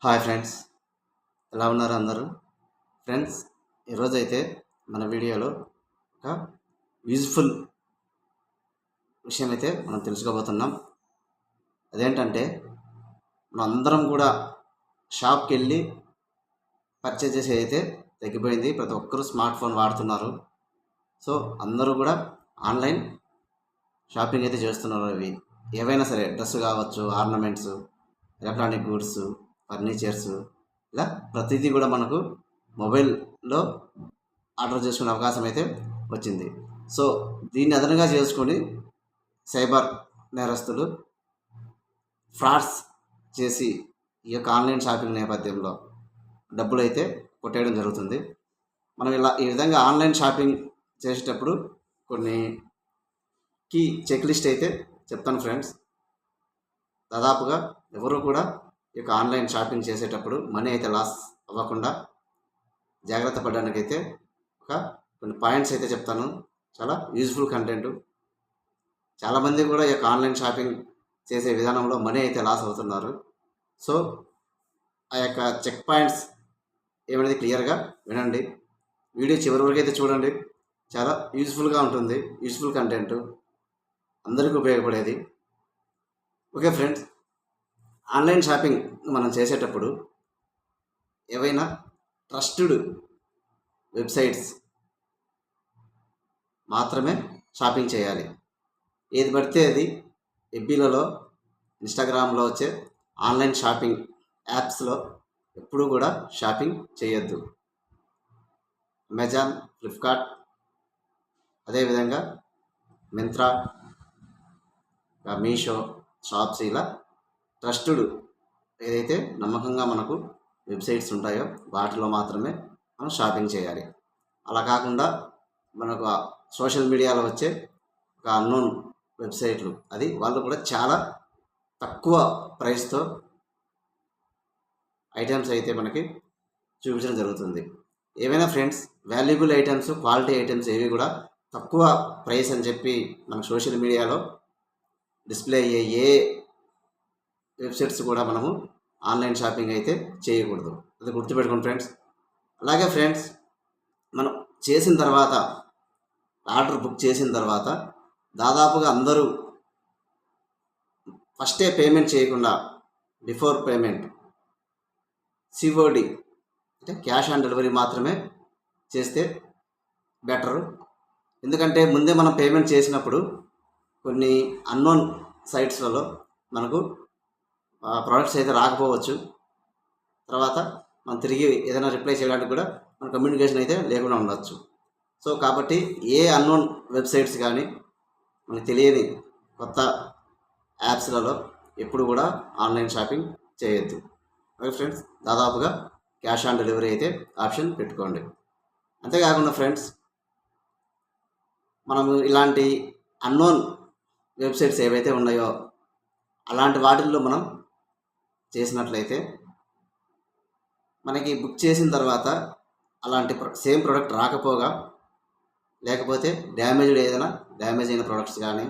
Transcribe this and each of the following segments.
Hi friends, ఎలా ఉన్నారు అందరూ? ఫ్రెండ్స్, ఈరోజైతే మన వీడియోలో ఒక యూజ్ఫుల్ విషయం అయితే మనం తెలుసుకోబోతున్నాం. అదేంటంటే మనం అందరం కూడా షాప్కి వెళ్ళి పర్చేజ్ చేసేది అయితే తగ్గిపోయింది. ప్రతి ఒక్కరూ స్మార్ట్ ఫోన్ వాడుతున్నారు. సో అందరూ కూడా ఆన్లైన్ షాపింగ్ అయితే చేస్తున్నారు. ఇవి ఏవైనా సరే, డ్రెస్ కావచ్చు, ఆర్నమెంట్స్, ఎలక్ట్రానిక్ గూడ్స్, ఫర్నిచర్స్, ఇలా ప్రతిదీ కూడా మనకు మొబైల్లో ఆర్డర్ చేసుకునే అవకాశం అయితే వచ్చింది. సో దీన్ని అదనంగా చేసుకొని సైబర్ నేరస్తులు ఫ్రాడ్స్ చేసి ఈ యొక్క ఆన్లైన్ షాపింగ్ నేపథ్యంలో డబ్బులు అయితే కొట్టేయడం జరుగుతుంది. మనం ఈ విధంగా ఆన్లైన్ షాపింగ్ చేసేటప్పుడు కొన్ని కీ చెక్ లిస్ట్ అయితే చెప్తాను ఫ్రెండ్స్. దాదాపుగా ఎవరు కూడా ఈ యొక్క ఆన్లైన్ షాపింగ్ చేసేటప్పుడు మనీ అయితే లాస్ అవ్వకుండా జాగ్రత్త పడడానికైతే కొన్ని పాయింట్స్ అయితే చెప్తాను. చాలా యూజ్ఫుల్ కంటెంట్. చాలామంది కూడా ఈ యొక్క ఆన్లైన్ షాపింగ్ చేసే విధానంలో మనీ అయితే లాస్ అవుతున్నారు. సో ఆ యొక్క చెక్ పాయింట్స్ ఏమనేది క్లియర్గా వినండి. వీడియో చివరి వరకు అయితే చూడండి. చాలా యూజ్ఫుల్గా ఉంటుంది. యూజ్ఫుల్ కంటెంట్, అందరికీ ఉపయోగపడేది. ఓకే ఫ్రెండ్స్, ఆన్లైన్ షాపింగ్ మనం చేసేటప్పుడు ఏవైనా ట్రస్టెడ్ వెబ్సైట్స్ మాత్రమే షాపింగ్ చేయాలి. ఏది పడితే అది ఎఫ్బీలలో, ఇన్స్టాగ్రామ్లో వచ్చే ఆన్లైన్ షాపింగ్ యాప్స్లో ఎప్పుడూ కూడా షాపింగ్ చేయొద్దు. అమెజాన్, ఫ్లిప్కార్ట్, అదేవిధంగా మింత్రా, మీషో, షాప్స్, ఇలా ట్రస్టెడ్ ఏదైతే నమ్మకంగా మనకు వెబ్సైట్స్ ఉంటాయో వాటిలో మాత్రమే మనం షాపింగ్ చేయాలి. అలా కాకుండా మనకు సోషల్ మీడియాలో వచ్చే ఒక అన్నోన్ వెబ్సైట్లు, అది వాళ్ళు కూడా చాలా తక్కువ ప్రైస్తో ఐటమ్స్ అయితే మనకి చూపించడం జరుగుతుంది. ఏవైనా friends, valuable items, quality items ఏవి కూడా తక్కువ ప్రైస్ అని చెప్పి మన సోషల్ మీడియాలో డిస్ప్లే అయ్యే ఏ వెబ్సైట్స్ కూడా మనము ఆన్లైన్ షాపింగ్ అయితే చేయకూడదు. అది గుర్తుపెట్టుకోండి ఫ్రెండ్స్. అలాగే ఫ్రెండ్స్, మనం చేసిన తర్వాత, ఆర్డర్ బుక్ చేసిన తర్వాత దాదాపుగా అందరూ ఫస్టే పేమెంట్ చేయకుండా బిఫోర్ పేమెంట్ సిఓడి అంటే క్యాష్ ఆన్ డెలివరీ మాత్రమే చేస్తే బెటరు. ఎందుకంటే ముందే మనం పేమెంట్ చేసినప్పుడు కొన్ని అన్నోన్ సైట్స్లలో మనకు ప్రోడక్ట్స్ అయితే రాకపోవచ్చు. తర్వాత మనం తిరిగి ఏదైనా రిప్లై చేయడానికి కూడా మన కమ్యూనికేషన్ అయితే లేకుండా ఉండొచ్చు. సో కాబట్టి ఏ అన్నోన్ వెబ్సైట్స్ కానీ, మనకు తెలియని కొత్త యాప్స్లలో ఎప్పుడు కూడా ఆన్లైన్ షాపింగ్ చేయొద్దు. ఓకే ఫ్రెండ్స్, దాదాపుగా క్యాష్ ఆన్ డెలివరీ అయితే ఆప్షన్ పెట్టుకోండి. అంతేకాకుండా ఫ్రెండ్స్, మనము ఇలాంటి అన్నోన్ వెబ్సైట్స్ ఏవైతే ఉన్నాయో అలాంటి వాటిల్లో మనం చేసినట్లయితే మనకి బుక్ చేసిన తర్వాత అలాంటి సేమ్ ప్రోడక్ట్ రాకపోగా, లేకపోతే డ్యామేజ్ అయిన ప్రోడక్ట్స్ కానీ,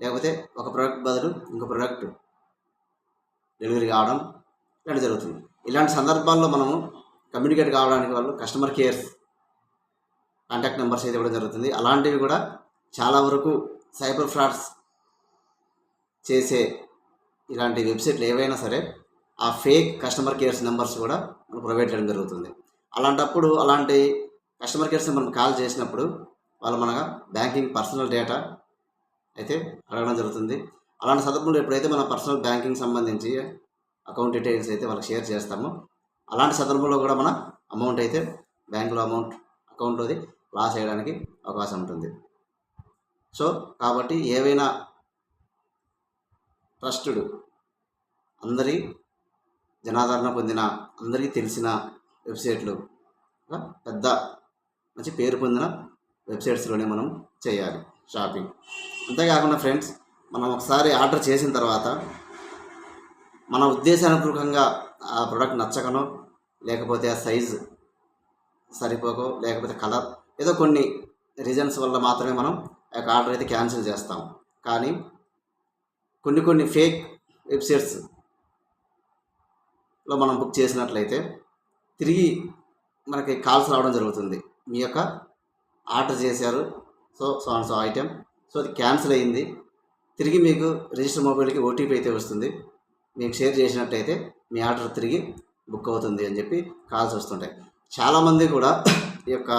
లేకపోతే ఒక ప్రోడక్ట్ బదులు ఇంకో ప్రోడక్ట్ డెలివరీ కావడం ఇలాంటి జరుగుతుంది. ఇలాంటి సందర్భాల్లో మనము కమ్యూనికేట్ కావడానికి వాళ్ళు కస్టమర్ కేర్స్ కాంటాక్ట్ నెంబర్స్ అయితే ఇవ్వడం జరుగుతుంది. అలాంటివి కూడా చాలా వరకు సైబర్ ఫ్రాడ్స్ చేసే ఇలాంటి వెబ్సైట్లు ఏవైనా సరే ఆ ఫేక్ కస్టమర్ కేర్స్ నెంబర్స్ కూడా మనం ప్రొవైడ్ చేయడం జరుగుతుంది. అలాంటప్పుడు అలాంటి కస్టమర్ కేర్స్ మనం కాల్ చేసినప్పుడు వాళ్ళు మన బ్యాంకింగ్ పర్సనల్ డేటా అయితే అడగడం జరుగుతుంది. అలాంటి సందర్భంలో ఎప్పుడైతే మన పర్సనల్ బ్యాంకింగ్ సంబంధించి అకౌంట్ డీటెయిల్స్ అయితే వాళ్ళకి షేర్ చేస్తామో, అలాంటి సందర్భంలో కూడా మన అమౌంట్ అయితే బ్యాంకులో అకౌంట్లోది లాస్ అయ్యడానికి అవకాశం ఉంటుంది. సో కాబట్టి ఏవైనా ట్రస్టెడ్, అందరి జనాదరణ పొందిన, అందరికీ తెలిసిన వెబ్సైట్లు, పెద్ద మంచి పేరు పొందిన వెబ్సైట్స్లోనే మనం చేయాలి షాపింగ్. అంతేకాకుండా ఫ్రెండ్స్, మనం ఒకసారి ఆర్డర్ చేసిన తర్వాత మన ఉద్దేశానుకూలంగా ఆ ప్రోడక్ట్ నచ్చకనో, లేకపోతే ఆ సైజు సరిపోకో, లేకపోతే కలర్, ఏదో కొన్ని రీజన్స్ వల్ల మాత్రమే మనం ఆ యొక్క ఆర్డర్ అయితే క్యాన్సిల్ చేస్తాం. కానీ కొన్ని ఫేక్ వెబ్సైట్స్ లో మనం బుక్ చేసినట్లయితే తిరిగి మనకి కాల్స్ రావడం జరుగుతుంది. మీ యొక్క ఆర్డర్ చేశారు, so and so item, so అది క్యాన్సిల్ అయ్యింది, తిరిగి మీకు రిజిస్టర్ మొబైల్కి ఓటీపీ అయితే వస్తుంది, మీకు షేర్ చేసినట్టయితే మీ ఆర్డర్ తిరిగి బుక్ అవుతుంది అని చెప్పి కాల్స్ వస్తుంటాయి. చాలామంది కూడా ఈ యొక్క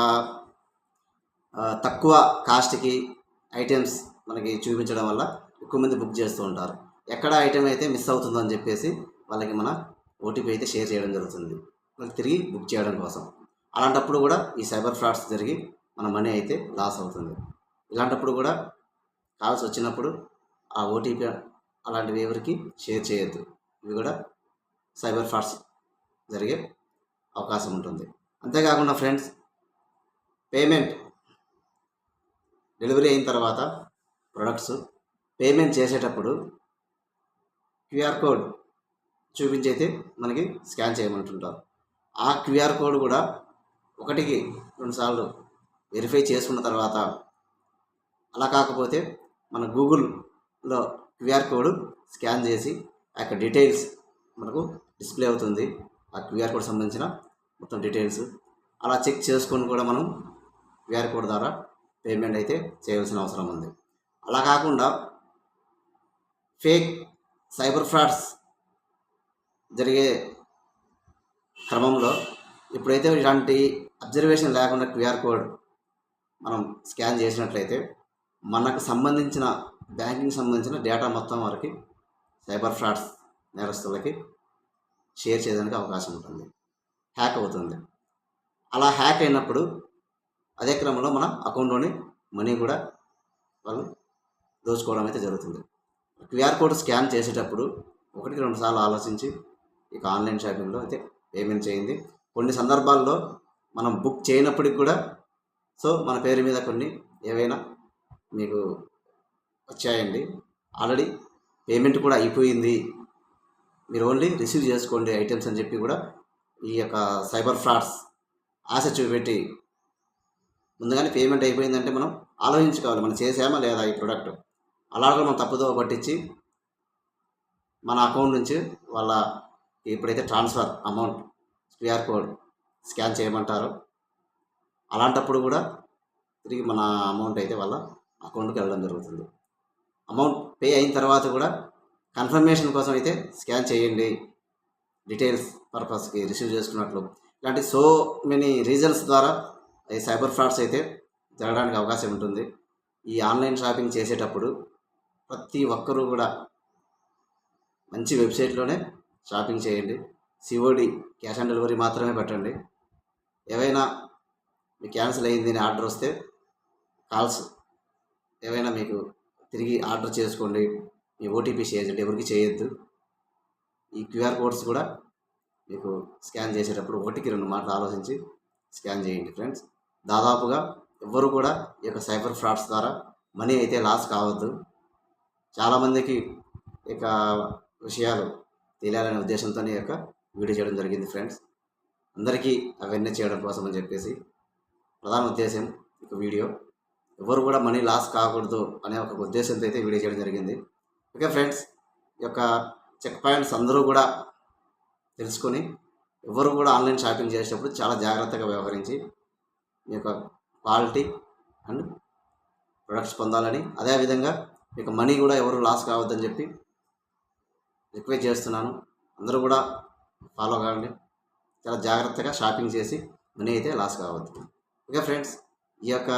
తక్కువ కాస్ట్కి ఐటమ్స్ మనకి చూపించడం వల్ల ఎక్కువ మంది బుక్ చేస్తూ ఉంటారు. ఎక్కడ ఐటెం అయితే మిస్ అవుతుందని చెప్పేసి వాళ్ళకి మన ఓటీపీ అయితే షేర్ చేయడం జరుగుతుంది, వాళ్ళకి తిరిగి బుక్ చేయడం కోసం. అలాంటప్పుడు కూడా ఈ సైబర్ ఫ్రాడ్స్ జరిగి మన మనీ అయితే లాస్ అవుతుంది. ఇలాంటప్పుడు కూడా కాల్స్ వచ్చినప్పుడు ఆ ఓటీపీ అలాంటివి ఎవరికి షేర్ చేయొద్దు. ఇవి కూడా సైబర్ ఫ్రాడ్స్ జరిగే అవకాశం ఉంటుంది. అంతేకాకుండా ఫ్రెండ్స్, పేమెంట్ డెలివరీ అయిన తర్వాత ప్రొడక్ట్స్ పేమెంట్ చేసేటప్పుడు క్యూఆర్ కోడ్ చూపించి అయితే మనకి స్కాన్ చేయమంటుంటారు. ఆ క్యూఆర్ కోడ్ కూడా 1-2 సార్లు వెరిఫై చేసుకున్న తర్వాత, అలా కాకపోతే మన గూగుల్లో క్యూఆర్ కోడ్ స్కాన్ చేసి ఆ యొక్క డీటెయిల్స్ మనకు డిస్ప్లే అవుతుంది. ఆ క్యూఆర్ కోడ్ సంబంధించిన మొత్తం డీటెయిల్స్ అలా చెక్ చేసుకొని కూడా మనం క్యూఆర్ కోడ్ ద్వారా పేమెంట్ అయితే చేయవలసిన అవసరం ఉంది. అలా కాకుండా ఫేక్ సైబర్ ఫ్రాడ్స్ జరిగే క్రమంలో ఇప్పుడైతే ఇలాంటి అబ్జర్వేషన్ లేకుండా క్యూఆర్ కోడ్ మనం స్కాన్ చేసినట్లయితే మనకు సంబంధించిన బ్యాంకింగ్ సంబంధించిన డేటా మొత్తం వారికి సైబర్ ఫ్రాడ్స్ నేరస్తులకి షేర్ చేయడానికి అవకాశం ఉంటుంది, హ్యాక్ అవుతుంది. అలా హ్యాక్ అయినప్పుడు అదే క్రమంలో మన అకౌంట్లోని మనీ కూడా వాళ్ళు దోచుకోవడం అయితే జరుగుతుంది. క్యూఆర్ కోడ్ స్కాన్ చేసేటప్పుడు 1-2 సార్లు ఆలోచించి ఇక ఆన్లైన్ షాపింగ్లో అయితే పేమెంట్ చేయండి. కొన్ని సందర్భాల్లో మనం బుక్ చేయనప్పటికి కూడా మన పేరు మీద కొన్ని ఏవైనా మీకు వచ్చాయండి, ఆల్రెడీ పేమెంట్ కూడా అయిపోయింది, మీరు ఓన్లీ రిసీవ్ చేసుకోండి ఐటమ్స్ అని చెప్పి కూడా ఈ యొక్క సైబర్ ఫ్రాడ్స్ ఆశ చూపెట్టి ముందుగానే పేమెంట్ అయిపోయిందంటే మనం ఆలోచించుకోవాలి, మనం చేసామా లేదా ఈ ప్రోడక్ట్. అలాగే మనం తప్పుదో పట్టించి మన అకౌంట్ నుంచి వాళ్ళ ఎప్పుడైతే transfer amount QR code scan చేయమంటారో అలాంటప్పుడు కూడా తిరిగి మన అమౌంట్ అయితే వాళ్ళ అకౌంట్కి వెళ్ళడం జరుగుతుంది. అమౌంట్ పే అయిన తర్వాత కూడా కన్ఫర్మేషన్ కోసం అయితే స్కాన్ చేయండి, డీటెయిల్స్ పర్పస్కి రిసీవ్ చేసుకున్నట్లు. ఇలాంటి సో మెనీ రీజన్స్ ద్వారా ఈ సైబర్ ఫ్రాడ్స్ అయితే జరగడానికి అవకాశం ఉంటుంది. ఈ ఆన్లైన్ షాపింగ్ చేసేటప్పుడు ప్రతి ఒక్కరూ కూడా మంచి వెబ్సైట్లోనే షాపింగ్ చేయండి. సిఓడి క్యాష్ ఆన్ డెలివరీ మాత్రమే పెట్టండి. ఏవైనా మీకు క్యాన్సిల్ అయ్యింది అని ఆర్డర్ వస్తే కాల్స్ ఏవైనా మీకు తిరిగి ఆర్డర్ చేసుకోండి, మీ ఓటీపీ షేర్ చేయండి, ఎవరికి చేయొద్దు. ఈ క్యూఆర్ కోడ్స్ కూడా మీకు స్కాన్ చేసేటప్పుడు 1-2 మాటలు ఆలోచించి స్కాన్ చేయండి ఫ్రెండ్స్. దాదాపుగా ఎవ్వరు కూడా ఈ యొక్క సైబర్ ఫ్రాడ్స్ ద్వారా మనీ అయితే లాస్ కావద్దు. చాలామందికి ఇక విషయాలు తెలియాలనే ఉద్దేశంతో ఈ యొక్క వీడియో చేయడం జరిగింది ఫ్రెండ్స్. అందరికీ అవన్నీ చేయడం కోసం అని చెప్పేసి ప్రధాన ఉద్దేశం ఒక వీడియో. ఎవరు కూడా మనీ లాస్ కాకూడదు అనే ఒక ఉద్దేశంతో అయితే వీడియో చేయడం జరిగింది. ఓకే ఫ్రెండ్స్, ఈ యొక్క చెక్ పాయింట్స్ అందరూ కూడా తెలుసుకొని ఎవరు కూడా ఆన్లైన్ షాపింగ్ చేసేటప్పుడు చాలా జాగ్రత్తగా వ్యవహరించి మీ యొక్క క్వాలిటీ అండ్ ప్రొడక్ట్స్ పొందాలని, అదేవిధంగా మీకు మనీ కూడా ఎవరు లాస్ కావద్దని చెప్పి రిక్వెస్ట్ చేస్తున్నాను. అందరూ కూడా ఫాలో కావండి, చాలా జాగ్రత్తగా షాపింగ్ చేసి మనీ అయితే లాస్ కావద్దు. ఓకే ఫ్రెండ్స్, ఈ యొక్క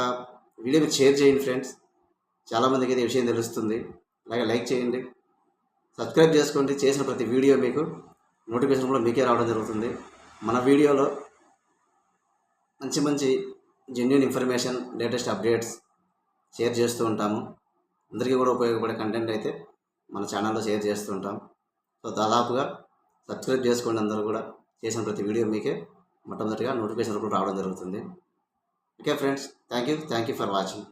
వీడియో మీరు షేర్ చేయండి ఫ్రెండ్స్, చాలామందికి అయితే విషయం తెలుస్తుంది. అలాగే లైక్ చేయండి, సబ్స్క్రైబ్ చేసుకోండి. చేసిన ప్రతి వీడియో మీకు నోటిఫికేషన్ కూడా మీకే రావడం జరుగుతుంది. మన వీడియోలో మంచి మంచి genuine information, latest updates share చేస్తూ ఉంటాము. అందరికీ కూడా ఉపయోగపడే కంటెంట్ అయితే మన ఛానల్లో షేర్ చేస్తూ ఉంటాం. సో దాదాపుగా సబ్స్క్రైబ్ చేసుకోండి. అందరూ కూడా చేసిన ప్రతి వీడియో మీకే మొట్టమొదటిగా నోటిఫికేషన్ కూడా రావడం జరుగుతుంది. Okay friends, thank you for watching.